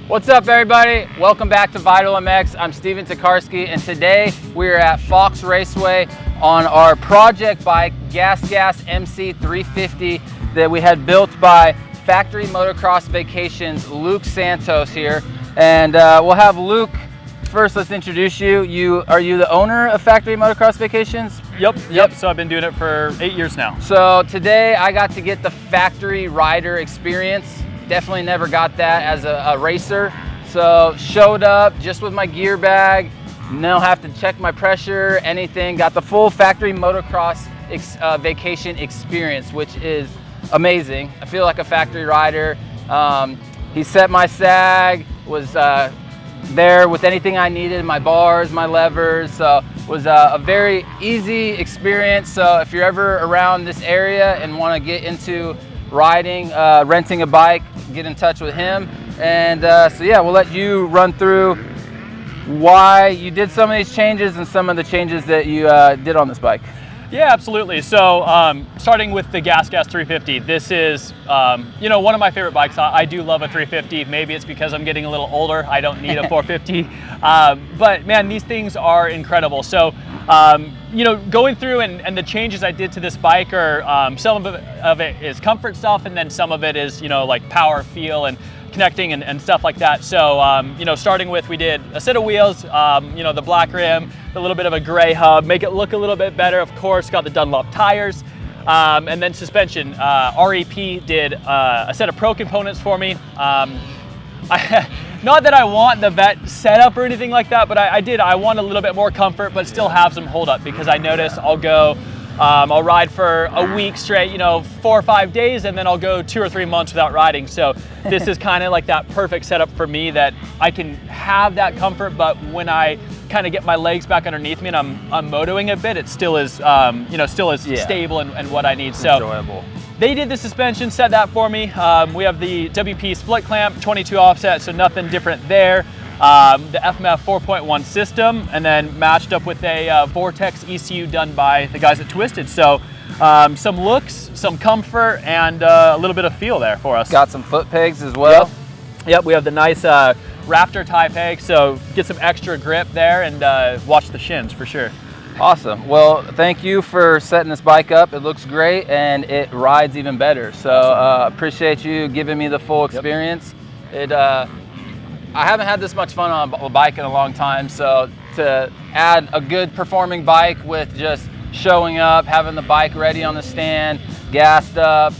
What's up, everybody? Welcome back to Vital MX. I'm Steven Tokarski, and today we are at Fox Raceway on our project bike, GasGas MC 350, that we had built by Factory Motocross Vacations, Luke Santos here. And we'll have Luke, first let's introduce you. Are you the owner of Factory Motocross Vacations? Yep. So I've been doing it for 8 years now. So today I got to get the factory rider experience. Definitely never got that as a racer. So showed up just with my gear bag, no have to check my pressure, anything. Got the full Factory Motocross vacation experience, which is amazing. I feel like a factory rider. He set my sag, was there with anything I needed, my bars, my levers. So it was a very easy experience. So if you're ever around this area and want to get into riding, renting a bike, get in touch with him. And so yeah, we'll let you run through why you did some of these changes and some of the changes that you did on this bike. Yeah, absolutely. So starting with the GasGas 350, this is one of my favorite bikes. I do love a 350. Maybe it's because I'm getting a little older. I don't need a 450. But man, these things are incredible. So going through and the changes I did to this bike are some of it is comfort stuff, and then some of it is like power, feel, and connecting and stuff like that. So starting with, we did a set of wheels, the black rim, a little bit of a gray hub, make it look a little bit better. Of course, got the Dunlop tires, and then suspension. REP did a set of pro components for me. Not that I want the Vet setup or anything like that, but I want a little bit more comfort, but still have some hold up, because I notice I'll ride for a week straight, 4 or 5 days, and then I'll go 2 or 3 months without riding. So this is kind of like that perfect setup for me, that I can have that comfort, but when I kind of get my legs back underneath me and I'm motoing a bit, it still is, stable and what I need. So enjoyable. They did the suspension, set that for me. We have the WP split clamp, 22 offset, so nothing different there. The FMF 4.1 system, and then matched up with a Vortex ECU done by the guys at Twisted. So some looks, some comfort, and a little bit of feel there for us. Got some foot pegs as well. Yep, we have the nice Raptor tie peg, so get some extra grip there and watch the shins for sure. Awesome. Well, thank you for setting this bike up. It looks great and it rides even better. So appreciate you giving me the full experience. I haven't had this much fun on a bike in a long time, so to add a good performing bike with just showing up, having the bike ready on the stand, gassed up,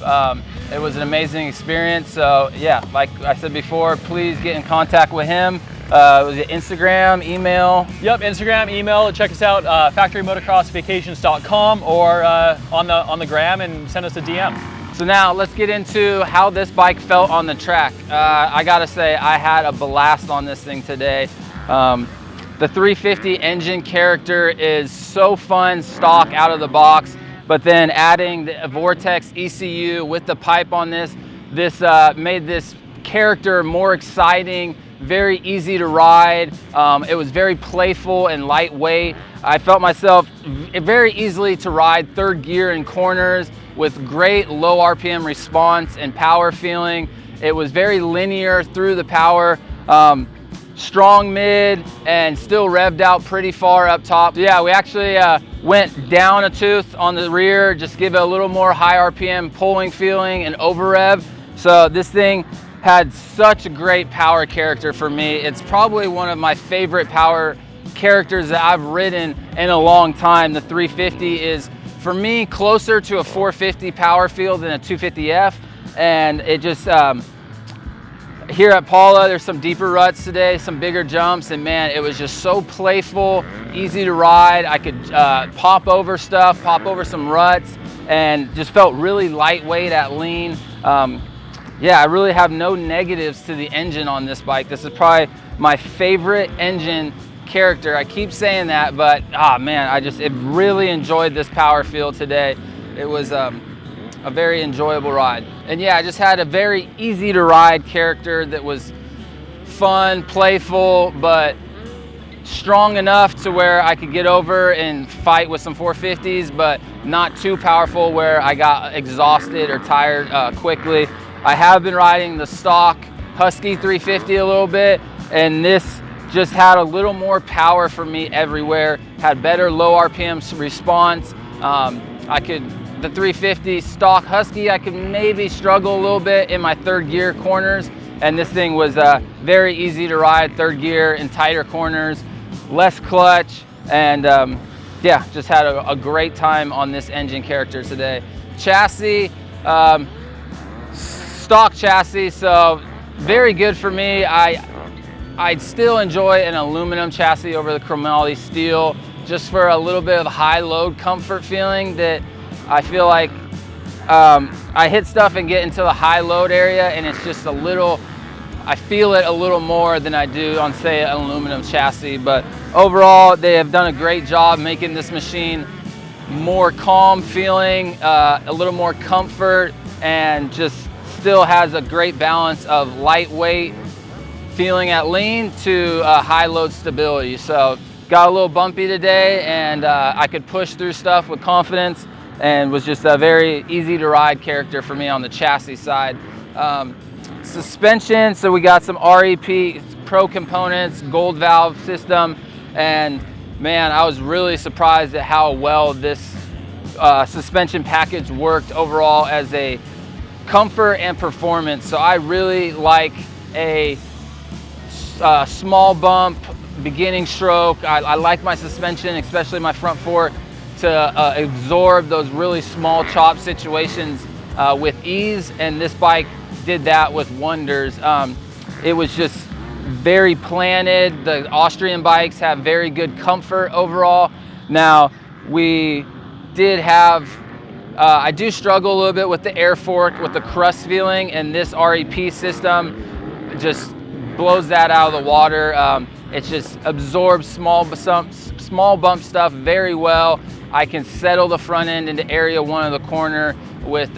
it was an amazing experience. So yeah, like I said before, please get in contact with him. Was it Instagram, email? Yep, Instagram, email. Check us out, factorymotocrossvacations.com, or on the gram, and send us a DM. So now let's get into how this bike felt on the track. I gotta say, I had a blast on this thing today. The 350 engine character is so fun, stock out of the box, but then adding the Vortex ECU with the pipe on this made this character more exciting, very easy to ride. It was very playful and lightweight. I felt myself very easily to ride third gear in corners with great low RPM response and power feeling. It was very linear through the power, strong mid, and still revved out pretty far up top. So yeah, we actually went down a tooth on the rear, just give it a little more high RPM pulling feeling and over rev. So this thing had such a great power character for me. It's probably one of my favorite power characters that I've ridden in a long time. The 350 is, for me, closer to a 450 power feel than a 250F. And it just, here at Paula, there's some deeper ruts today, some bigger jumps, and man, it was just so playful, easy to ride. I could pop over stuff, pop over some ruts, and just felt really lightweight at lean. Yeah, I really have no negatives to the engine on this bike. This is probably my favorite engine character. I keep saying that, but man, I really enjoyed this power feel today. It was a very enjoyable ride. And yeah, I just had a very easy to ride character that was fun, playful, but strong enough to where I could get over and fight with some 450s, but not too powerful where I got exhausted or tired quickly. I have been riding the stock Husky 350 a little bit, and this just had a little more power for me everywhere, had better low RPM response. The 350 stock Husky, I could maybe struggle a little bit in my third gear corners, and this thing was very easy to ride, third gear in tighter corners, less clutch, and yeah, just had a great time on this engine character today. Chassis, stock chassis, so very good for me. I'd still enjoy an aluminum chassis over the chromality steel, just for a little bit of high load comfort feeling that I feel like I hit stuff and get into the high load area, and it's just a little, I feel it a little more than I do on, say, an aluminum chassis. But overall, they have done a great job making this machine more calm feeling, a little more comfort, and just still has a great balance of lightweight feeling at lean to high load stability. So got a little bumpy today, and I could push through stuff with confidence, and was just a very easy to ride character for me on the chassis side. Suspension, so we got some REP Pro components, gold valve system, and man, I was really surprised at how well this suspension package worked overall as a comfort and performance. So I really like a small bump, beginning stroke. I like my suspension, especially my front fork, to absorb those really small chop situations with ease, and this bike did that with wonders. It was just very planted. The Austrian bikes have very good comfort overall. Now, we did have, I do struggle a little bit with the air fork, with the crust feeling, and this REP system just blows that out of the water. It just absorbs small bump stuff very well. I can settle the front end into area one of the corner with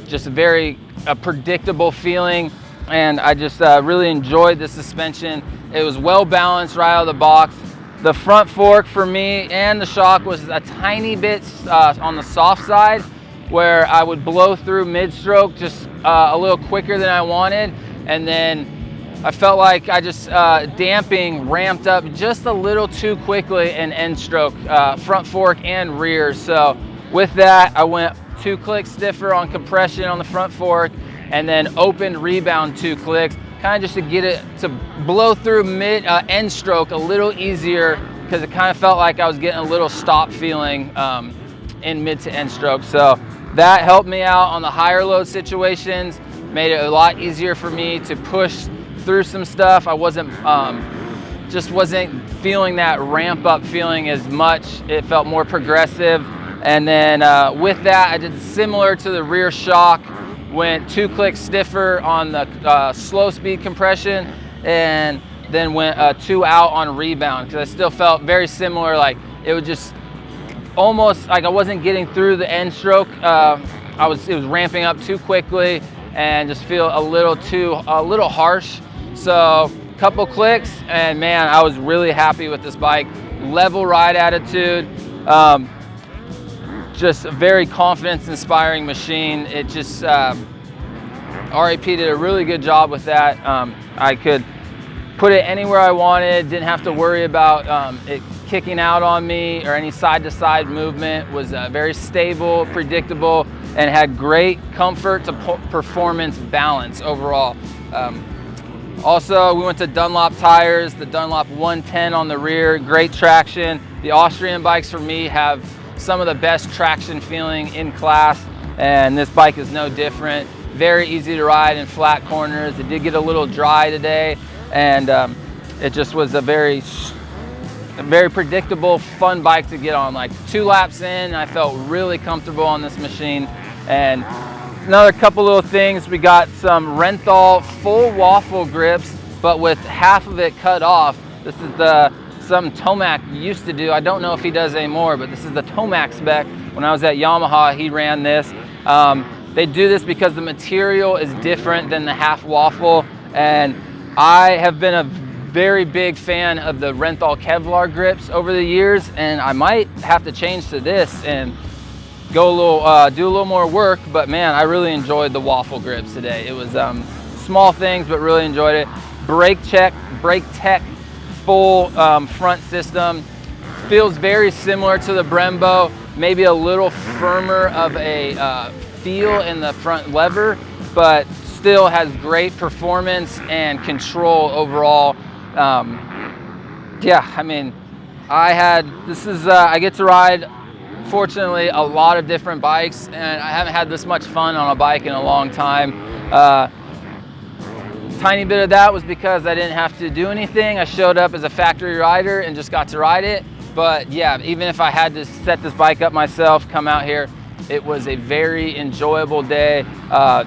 just a very predictable feeling, and I just really enjoyed the suspension. It was well balanced right out of the box. The front fork for me and the shock was a tiny bit on the soft side, where I would blow through mid-stroke just a little quicker than I wanted, and then I felt like I just damping ramped up just a little too quickly in end stroke, front fork and rear. So with that, I went 2 clicks stiffer on compression on the front fork, and then opened rebound 2 clicks, kind of just to get it to blow through mid end stroke a little easier, because it kind of felt like I was getting a little stop feeling in mid to end stroke. So that helped me out on the higher load situations, made it a lot easier for me to push through some stuff. I wasn't just wasn't feeling that ramp up feeling as much. It felt more progressive. And then with that, I did similar to the rear shock, went 2 clicks stiffer on the slow speed compression, and then went 2 out on rebound, because I still felt very similar. Like it was just almost like I wasn't getting through the end stroke. It was ramping up too quickly and just feel a little harsh. So couple clicks, and man, I was really happy with this bike. Level ride attitude, just a very confidence inspiring machine. It just REP did a really good job with that. I could put it anywhere I wanted, didn't have to worry about it kicking out on me or any side to side movement. Was very stable, predictable, and had great comfort to performance balance overall. Also, we went to Dunlop tires, the Dunlop 110 on the rear, great traction. The Austrian bikes for me have some of the best traction feeling in class, and this bike is no different. Very easy to ride in flat corners. It did get a little dry today, and it just was a very predictable, fun bike to get on. Like 2 laps in, I felt really comfortable on this machine. And another couple little things, we got some Renthal full waffle grips, but with half of it cut off. This is some Tomac used to do. I don't know if he does anymore, but this is the Tomac spec. When I was at Yamaha, he ran this. They do this because the material is different than the half waffle, and I have been a very big fan of the Renthal Kevlar grips over the years, and I might have to change to this and go a little, do a little more work. But man, I really enjoyed the waffle grips today. It was small things, but really enjoyed it. Brake tech, full front system. Feels very similar to the Brembo, maybe a little firmer of a feel in the front lever, but still has great performance and control overall. Yeah, I mean, I get to ride, fortunately, a lot of different bikes, and I haven't had this much fun on a bike in a long time. Tiny bit of that was because I didn't have to do anything. I showed up as a factory rider and just got to ride it. But yeah, even if I had to set this bike up myself, come out here, it was a very enjoyable day.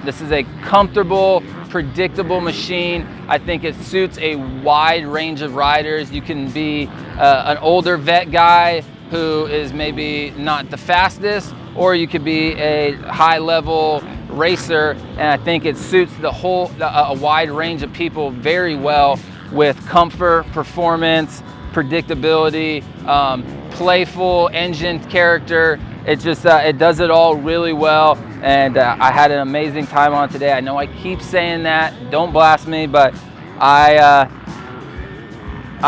This is a comfortable, predictable machine. I think it suits a wide range of riders. You can be an older vet guy who is maybe not the fastest, or you could be a high-level racer, and I think it suits a wide range of people very well, with comfort, performance, predictability, playful engine character. It just it does it all really well, and I had an amazing time on today. I know I keep saying that, don't blast me, but I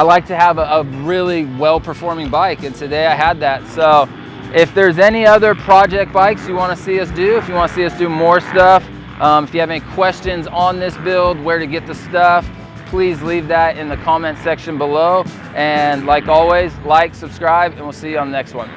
like to have a really well-performing bike, and today I had that. So if there's any other project bikes you want to see us do, if you want to see us do more stuff, if you have any questions on this build, where to get the stuff, please leave that in the comment section below. And like always, like, subscribe, and we'll see you on the next one.